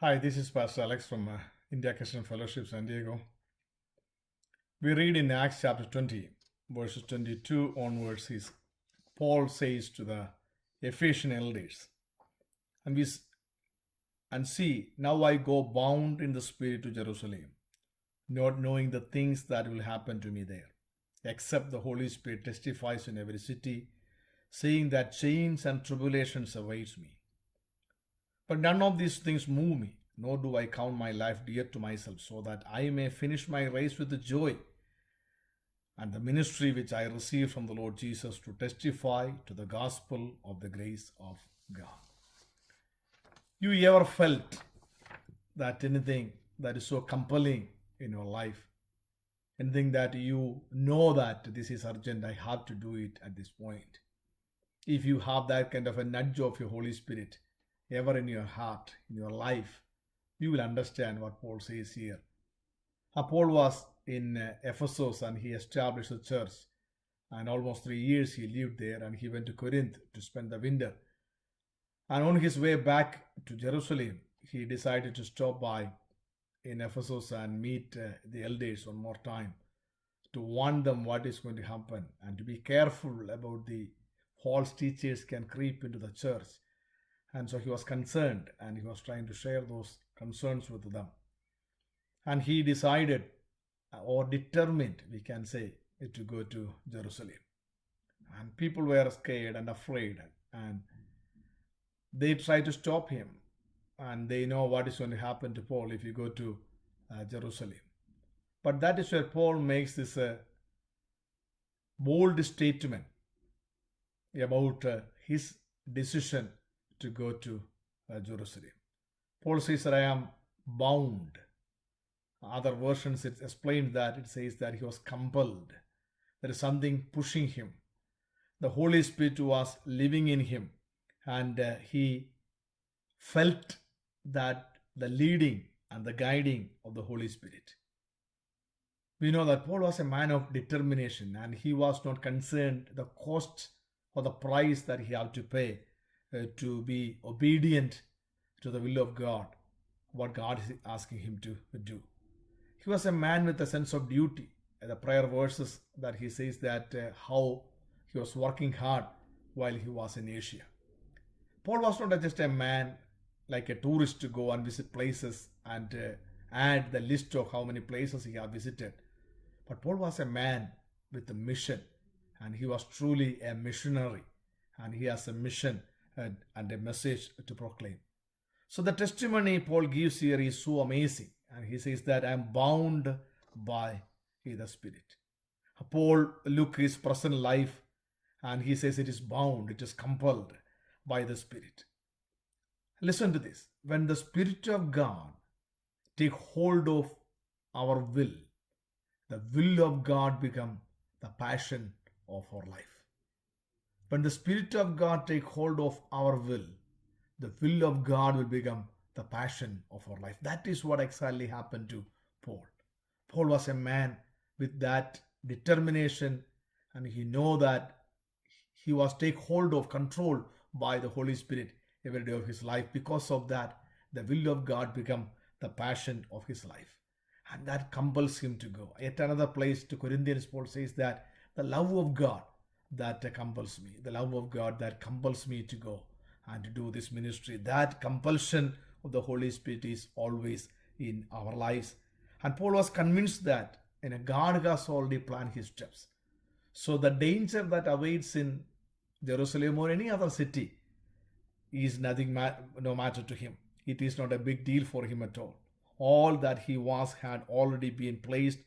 Hi, this is Pastor Alex from India Christian Fellowship, San Diego. We read in Acts chapter 20, verses 22 onwards, Paul says to the Ephesian elders, and we and see, now I go bound in the Spirit to Jerusalem, not knowing the things that will happen to me there, except the Holy Spirit testifies in every city, saying that chains and tribulations awaits me. But none of these things move me, nor do I count my life dear to myself, so that I may finish my race with joy and the ministry which I received from the Lord Jesus to testify to the gospel of the grace of God. You ever felt that anything that is so compelling in your life, anything that you know that this is urgent, I have to do it at this point? If you have that kind of a nudge of your Holy Spirit ever in your heart, in your life, you will understand what Paul says here. Paul was in Ephesus and he established a church, and almost 3 years he lived there, and he went to Corinth to spend the winter. And on his way back to Jerusalem, he decided to stop by in Ephesus and meet the elders one more time to warn them what is going to happen and to be careful about the false teachers can creep into the church. And so he was concerned and he was trying to share those concerns with them. And he decided or determined, we can say, to go to Jerusalem. And people were scared and afraid, and they tried to stop him. And they know what is going to happen to Paul if you go to Jerusalem. But that is where Paul makes this bold statement about his decision to go to Jerusalem. Paul says that I am bound. Other versions it explains that it says that he was compelled. There is something pushing him. The Holy Spirit was living in him, and he felt that the leading and the guiding of the Holy Spirit. We know that Paul was a man of determination, and he was not concerned the cost or the price that he had to pay to be obedient to the will of God, what God is asking him to do. He was a man with a sense of duty. The prayer verses that he says that how he was working hard while he was in Asia. Paul was not just a man like a tourist to go and visit places and add the list of how many places he had visited. But Paul was a man with a mission, and he was truly a missionary, and he has a mission and a message to proclaim. So the testimony Paul gives here is so amazing, and he says that I am bound by the Spirit. Paul look his present life, and he says it is bound, it is compelled by the Spirit. Listen to this. When the Spirit of God take hold of our will, the will of God become the passion of our life. When the Spirit of God take hold of our will, the will of God will become the passion of our life. That is what exactly happened to Paul. Paul was a man with that determination, and he know that he was take hold of control by the Holy Spirit every day of his life. Because of that, the will of God become the passion of his life, and that compels him to go. Yet another place to Corinthians, Paul says that the love of God that compels me, the love of God that compels me to go and to do this ministry. That compulsion of the Holy Spirit is always in our lives. And Paul was convinced that God has already planned his steps. So the danger that awaits in Jerusalem or any other city is nothing, no matter to him. It is not a big deal for him at all. All that he was had already been placed,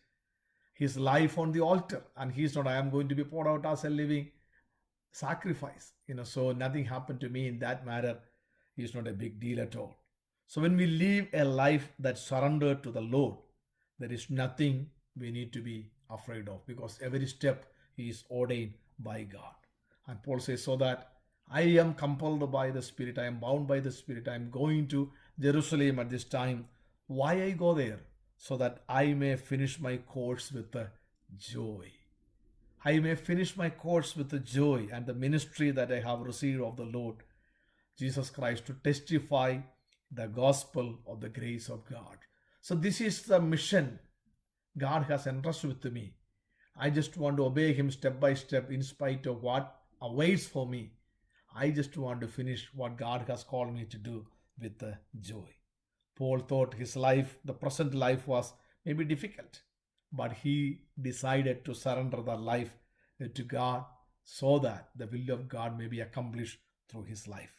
his life on the altar, and he's not, I am going to be poured out as a living sacrifice. So nothing happened to me in that matter is not a big deal at all. So when we live a life that's surrendered to the Lord, there is nothing we need to be afraid of, because every step is ordained by God. And Paul says, so that I am compelled by the Spirit, I am bound by the Spirit, I am going to Jerusalem at this time. Why I go there? So that I may finish my course with joy. I may finish my course with the joy and the ministry that I have received of the Lord Jesus Christ, to testify the gospel of the grace of God. So this is the mission God has entrusted with me. I just want to obey Him step by step in spite of what awaits for me. I just want to finish what God has called me to do with joy. Paul thought his life, the present life, was maybe difficult, but he decided to surrender that life to God so that the will of God may be accomplished through his life.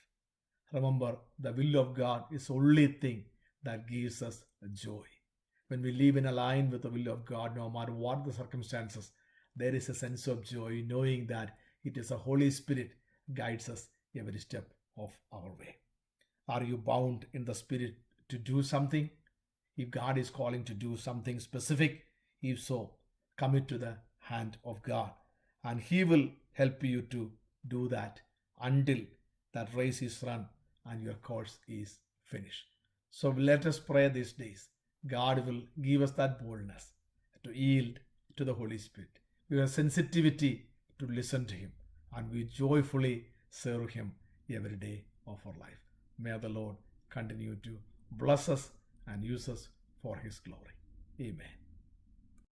Remember, the will of God is the only thing that gives us joy. When we live in a line with the will of God, no matter what the circumstances, there is a sense of joy knowing that it is the Holy Spirit guides us every step of our way. Are you bound in the Spirit to do something? If God is calling to do something specific, if so, commit to the hand of God, and He will help you to do that until that race is run and your course is finished. So let us pray these days. God will give us that boldness to yield to the Holy Spirit. We have sensitivity to listen to Him, and we joyfully serve Him every day of our life. May the Lord continue to bless us and use us for His glory. Amen.